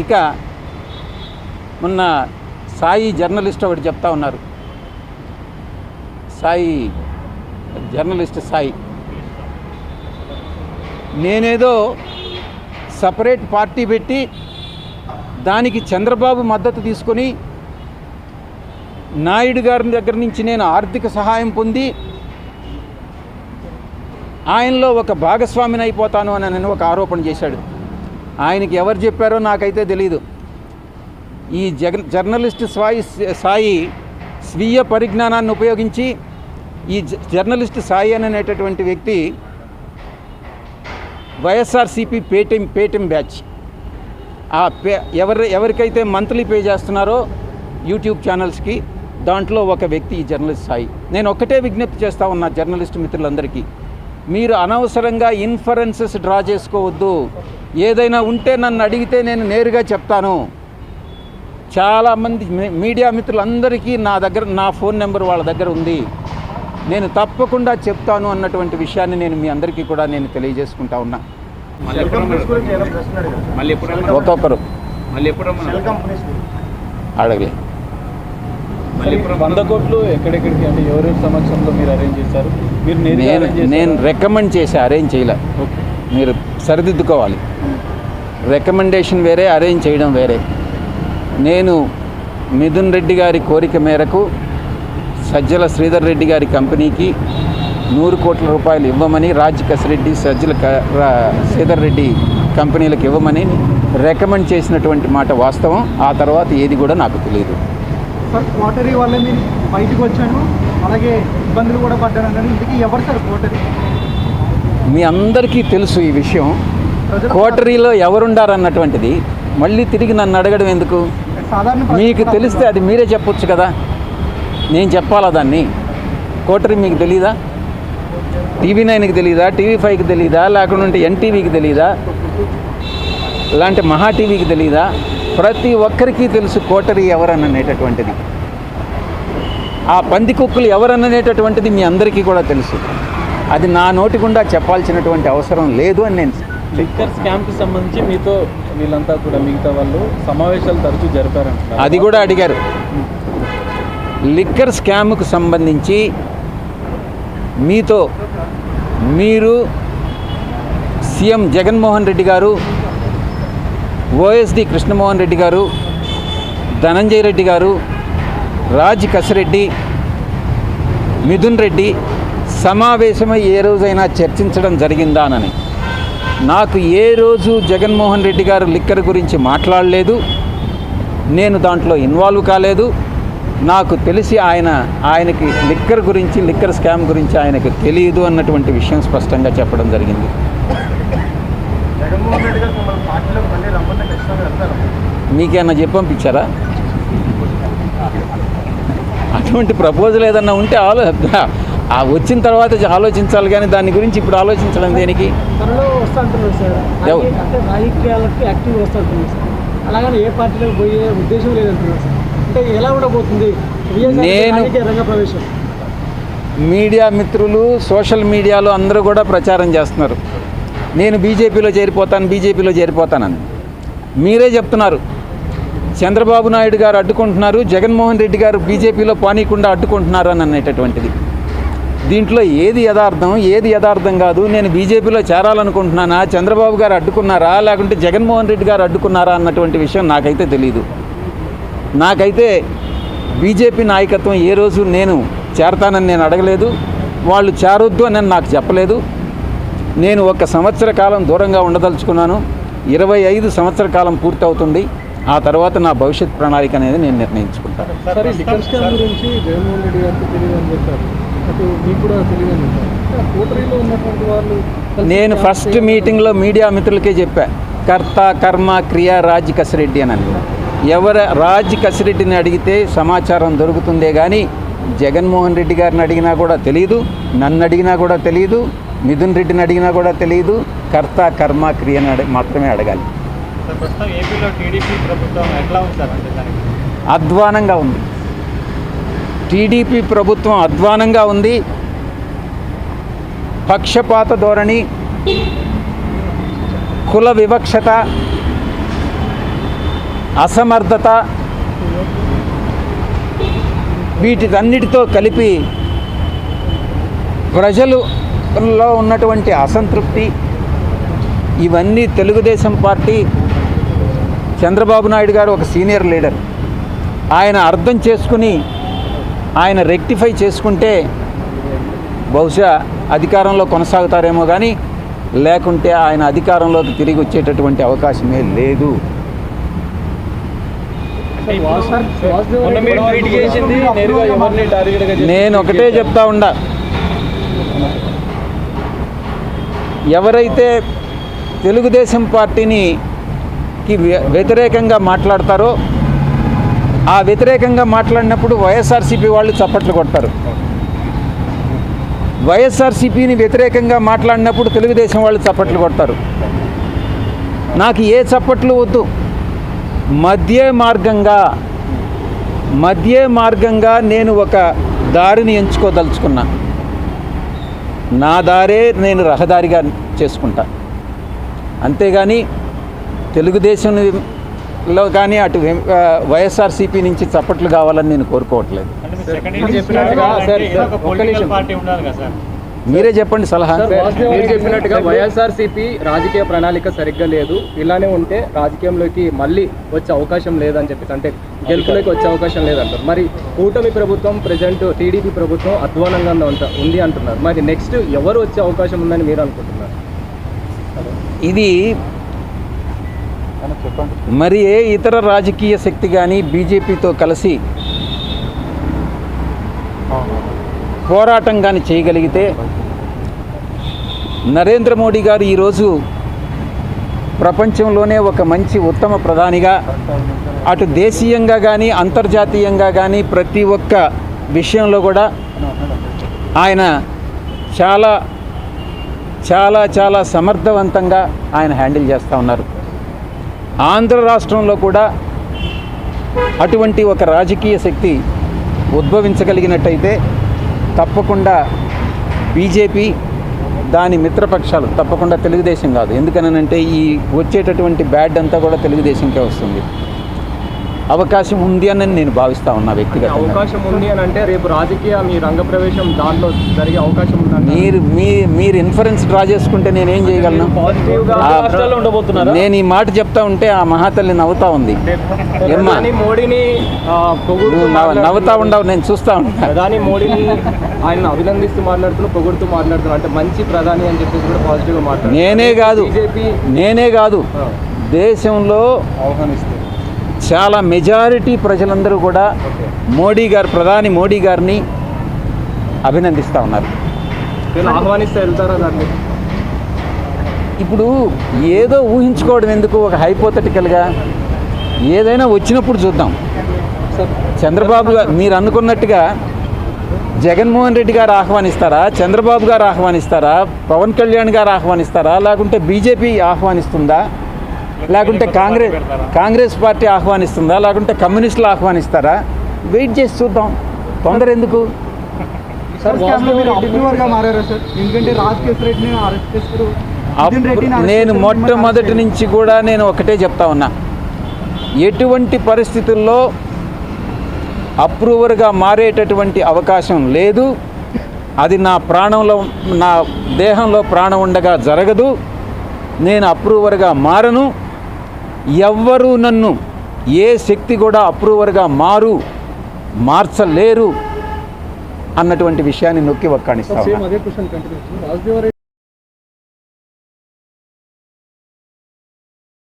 ఇక మొన్న సాయి జర్నలిస్ట్ ఒకటి చెప్తా ఉన్నారు, సాయి జర్నలిస్ట్ సాయి, నేనేదో సపరేట్ పార్టీ పెట్టి దానికి చంద్రబాబు మద్దతు తీసుకొని నాయుడు గారి దగ్గర నుంచి నేను ఆర్థిక సహాయం పొంది ఆయనలో ఒక భాగస్వామిని అయిపోతాను అని ఒక ఆరోపణ చేశాడు. ఆయనకి ఎవరు చెప్పారో నాకైతే తెలీదు. ఈ జర్నలిస్ట్ సాయి స్వీయ పరిజ్ఞానాన్ని ఉపయోగించి ఈ జర్నలిస్ట్ సాయి అనేటటువంటి వ్యక్తి వైఎస్ఆర్సీపీ పేటిఎం బ్యాచ్ ఎవరికైతే మంత్లీ పే చేస్తున్నారో యూట్యూబ్ ఛానల్స్కి, దాంట్లో ఒక వ్యక్తి ఈ జర్నలిస్ట్ సాయి. నేను ఒక్కటే విజ్ఞప్తి చేస్తూ ఉన్నా జర్నలిస్ట్ మిత్రులందరికీ, మీరు అనవసరంగా ఇన్ఫరెన్సెస్ డ్రా చేసుకోవద్దు. ఏదైనా ఉంటే నన్ను అడిగితే నేను నేరుగా చెప్తాను. చాలామంది మీడియా మిత్రులందరికీ నా ఫోన్ నెంబర్ వాళ్ళ దగ్గర ఉంది, నేను తప్పకుండా చెప్తాను అన్నటువంటి విషయాన్ని నేను మీ అందరికీ కూడా నేను తెలియజేసుకుంటా ఉన్నా. ఒక్కొక్కరు అడగలే. 100 కోట్లు ఎక్కడెక్కడికి, అంటే ఎవరెవరి సమక్షంలో మీరు అరేంజ్ చేశారు? నేను రికమెండ్ చేసి అరేంజ్ చేయలే, మీరు సరిదిద్దుకోవాలి. రికమెండేషన్ వేరే, అరేంజ్ చేయడం వేరే. నేను మిథున్ రెడ్డి గారి కోరిక మేరకు సజ్జల శ్రీధర్ రెడ్డి గారి కంపెనీకి 100 కోట్ల రూపాయలు ఇవ్వమని, రాజ్ కసిరెడ్డి సజ్జల శ్రీధర్ రెడ్డి కంపెనీలకు ఇవ్వమని రికమెండ్ చేసినటువంటి మాట వాస్తవం. ఆ తర్వాత ఏది కూడా నాకు తెలియదు. సార్, కోటరీ వల్ల మీరు బయటకు వచ్చాను, అలాగే ఇబ్బందులు కూడా పడ్డాను అన్నారు. ఇందుకు ఎవరు సార్ కోటరీ? మీ అందరికీ తెలుసు ఈ విషయం. కోటరీలో ఎవరుండారన్నటువంటిది మళ్ళీ తిరిగి నన్ను అడగడం ఎందుకు? మీకు తెలిస్తే అది మీరే చెప్పొచ్చు కదా, నేను చెప్పాలా దాన్ని? కోటరీ మీకు తెలీదా? TV9కి తెలీదా? TV5కి తెలీదా? లేకుంటే NTVకి తెలీదా? ఇలాంటి మహా టీవీకి తెలీదా? ప్రతి ఒక్కరికి తెలుసు కోటరీ ఎవరనేటటువంటిది. ఆ పందికొక్కులు ఎవరనేటటువంటిది మీ అందరికీ కూడా తెలుసు. అది నా నోటి గుండా చెప్పాల్సినటువంటి అవసరం లేదు అని నేను. లిక్కర్ స్కామ్కి సంబంధించి మీతో వీళ్ళంతా కూడా మిగతా వాళ్ళు సమావేశాలు తరచూ జరిపారంట, అది కూడా అడిగారు. లిక్కర్ స్కామ్కు సంబంధించి మీరు సీఎం జగన్మోహన్ రెడ్డి గారు, OSD కృష్ణమోహన్ రెడ్డి గారు, ధనంజయ రెడ్డి గారు, రాజ్ కసిరెడ్డి, మిథున్ రెడ్డి సమావేశమై ఏ రోజైనా చర్చించడం జరిగిందానని. నాకు ఏ రోజు జగన్మోహన్ రెడ్డి గారు లిక్కర్ గురించి మాట్లాడలేదు, నేను దాంట్లో ఇన్వాల్వ్ కాలేదు. నాకు తెలిసి ఆయనకి లిక్కర్ గురించి, లిక్కర్ స్కామ్ గురించి ఆయనకు తెలియదు అన్నటువంటి విషయం స్పష్టంగా చెప్పడం జరిగింది. మీకేమన్నా చెప్పి పంపించారా? అటువంటి ప్రపోజల్ ఏదన్నా ఉంటే వచ్చిన తర్వాత ఆలోచించాలి, కానీ దాని గురించి ఇప్పుడు ఆలోచించడం దేనికి? నేను మీడియా మిత్రులు, సోషల్ మీడియాలో అందరూ కూడా ప్రచారం చేస్తున్నారు, నేను బీజేపీలో చేరిపోతానని. మీరే చెప్తున్నారు చంద్రబాబు నాయుడు గారు అడ్డుకుంటున్నారు, జగన్మోహన్ రెడ్డి గారు బీజేపీలో పానీయకుండా అడ్డుకుంటున్నారు అని అనేటటువంటిది. దీంట్లో ఏది యథార్థం కాదు? నేను బీజేపీలో చేరాలనుకుంటున్నానా, చంద్రబాబు గారు అడ్డుకున్నారా, లేకుంటే జగన్మోహన్ రెడ్డి గారు అడ్డుకున్నారా అన్నటువంటి విషయం నాకైతే తెలీదు. నాకైతే బీజేపీ నాయకత్వం ఏ రోజు నేను చేరతానని నేను అడగలేదు, వాళ్ళు చేరొద్దు అని నాకు చెప్పలేదు. నేను 1 సంవత్సర కాలం దూరంగా ఉండదలుచుకున్నాను. 25 సంవత్సర కాలం పూర్తి అవుతుంది. ఆ తర్వాత నా భవిష్యత్ ప్రణాళిక అనేది నేను నిర్ణయించుకుంటాను. నేను ఫస్ట్ మీటింగ్లో మీడియా మిత్రులకే చెప్పా, కర్త కర్మ క్రియ రాజ్ కసిరెడ్డి అని. రాజ్ కసిరెడ్డిని అడిగితే సమాచారం దొరుకుతుందే కానీ జగన్మోహన్ రెడ్డి గారిని అడిగినా కూడా తెలియదు, నన్ను అడిగినా కూడా తెలియదు, మిథున్ రెడ్డిని అడిగినా కూడా తెలియదు. కర్త కర్మ క్రియని మాత్రమే అడగాలి. ఏపీలో టీడీపీ ప్రభుత్వం ఎట్లా ఉంది సార్? అధ్వానంగా ఉంది. టీడీపీ ప్రభుత్వం అధ్వానంగా ఉంది. పక్షపాత ధోరణి, కుల వివక్షత, అసమర్థత వీటితన్నిటితో కలిపి ప్రజలలో ఉన్నటువంటి అసంతృప్తి ఇవన్నీ తెలుగుదేశం పార్టీ చంద్రబాబు నాయుడు గారు ఒక సీనియర్ లీడర్, ఆయన అర్థం చేసుకుని ఆయన రెక్టిఫై చేసుకుంటే బహుశా అధికారంలో కొనసాగుతారేమో కానీ లేకుంటే ఆయన అధికారంలోకి తిరిగి వచ్చేటటువంటి అవకాశమే లేదు. మొన్న మీరు ట్వీట్ చేసింది నేరుగా ఎవరిని టార్గెట్గా చేసి నేను ఒకటే చెప్తా ఉండా, ఎవరైతే తెలుగుదేశం పార్టీకి వ్యతిరేకంగా మాట్లాడతారో ఆ వ్యతిరేకంగా మాట్లాడినప్పుడు వైఎస్ఆర్సీపీ వాళ్ళు చప్పట్లు కొడతారు, వైఎస్ఆర్సీపీని వ్యతిరేకంగా మాట్లాడినప్పుడు తెలుగుదేశం వాళ్ళు చప్పట్లు కొడతారు. నాకు ఏ చప్పట్లు వద్దు, మధ్య మార్గంగా నేను ఒక దారిని ఎంచుకోదలుచుకున్నా. నా దారే నేను రహదారిగా చేసుకుంటా, అంతేగాని తెలుగుదేశంలో కానీ అటు వైఎస్ఆర్సీపీ నుంచి చప్పట్లు కావాలని నేను కోరుకోవట్లేదు. మీరే చెప్పండి సలహా. మీరు చెప్పినట్టుగా వైఎస్ఆర్సీపీ రాజకీయ ప్రణాళిక సరిగ్గా లేదు, ఇలానే ఉంటే రాజకీయంలోకి మళ్ళీ వచ్చే అవకాశం లేదని చెప్పేసి, అంటే గెలుపులోకి వచ్చే అవకాశం లేదంటారు. మరి కూటమి ప్రభుత్వం ప్రజెంట్ టీడీపీ ప్రభుత్వం అధ్వానంగా ఉంది అంటున్నారు. మరి నెక్స్ట్ ఎవరు వచ్చే అవకాశం ఉందని మీరు అనుకుంటున్నారు? ఇది మరి ఏ ఇతర రాజకీయ శక్తి కానీ బీజేపీతో కలిసి పోరాటం కానీ చేయగలిగితే నరేంద్ర మోడీ గారు ఈరోజు ప్రపంచంలోనే ఒక మంచి ఉత్తమ ప్రధానిగా అటు దేశీయంగా కానీ అంతర్జాతీయంగా కానీ ప్రతి ఒక్క విషయంలో కూడా ఆయన చాలా చాలా చాలా సమర్థవంతంగా ఆయన హ్యాండిల్ చేస్తూ ఉన్నారు. ఆంధ్ర రాష్ట్రంలో కూడా అటువంటి ఒక రాజకీయ శక్తి ఉద్భవించగలిగినట్టయితే తప్పకుండా బీజేపీ దాని మిత్రపక్షాలు తప్పకుండా తెలుగుదేశం కాదు, ఎందుకనంటే ఈ వచ్చేటటువంటి బ్యాడ్ అంతా కూడా తెలుగుదేశంకే వస్తుంది. అవకాశం ఉంది అని నేను భావిస్తా ఉన్నా వ్యక్తిగతంగా. అవకాశం ఉంది అని అంటే రేపు రాజకీయ మీ రంగ ప్రవేశం దాంట్లో జరిగే అవకాశం ఉందండి. మీరు ఇన్ఫరెన్స్ డ్రా చేసుకుంటే నేనేం చేయగలను? నేను ఈ మాట చెప్తా ఉంటే ఆ మహాతల్లి నవ్వుతా ఉంది. మోడీని నవ్వుతా ఉండవు, నేను చూస్తా ఉంటాను. ప్రధాని మోడీని ఆయన అభినందిస్తూ పొగుడుతూ మాట్లాడుతున్నారు, అంటే మంచి ప్రధాని అని చెప్పేసి కూడా పాజిటివ్గా మాట్లాడుతున్నారు. నేనే కాదు దేశంలో చాలా మెజారిటీ ప్రజలందరూ కూడా ప్రధాని మోడీ గారిని అభినందిస్తూ ఉన్నారు. ఆహ్వానిస్తే వెళ్తారా దాన్ని? ఇప్పుడు ఏదో ఊహించుకోవడం ఎందుకు, ఒక హైపోథెటికల్గా ఏదైనా వచ్చినప్పుడు చూద్దాం. చంద్రబాబు గారు మీరు అనుకున్నట్టుగా జగన్మోహన్ రెడ్డి గారు ఆహ్వానిస్తారా, చంద్రబాబు గారు ఆహ్వానిస్తారా, పవన్ కళ్యాణ్ గారు ఆహ్వానిస్తారా, లేకుంటే బీజేపీ ఆహ్వానిస్తుందా, లేకుంటే కాంగ్రెస్ పార్టీ ఆహ్వానిస్తుందా, లేకుంటే కమ్యూనిస్టులు ఆహ్వానిస్తారా? వెయిట్ చేసి చూద్దాం, తొందర ఎందుకు? నేను మొట్టమొదటి నుంచి కూడా నేను ఒకటే చెప్తా ఉన్నా, ఎటువంటి పరిస్థితుల్లో అప్రూవర్గా మారేటటువంటి అవకాశం లేదు. అది నా దేహంలో ప్రాణం ఉండగా జరగదు. నేను అప్రూవర్గా మారను. ఎవ్వరూ నన్ను ఏ శక్తి కూడా అప్రూవర్గా మార్చలేరు అన్నటువంటి విషయాన్ని నొక్కి వక్కాణిస్తాను.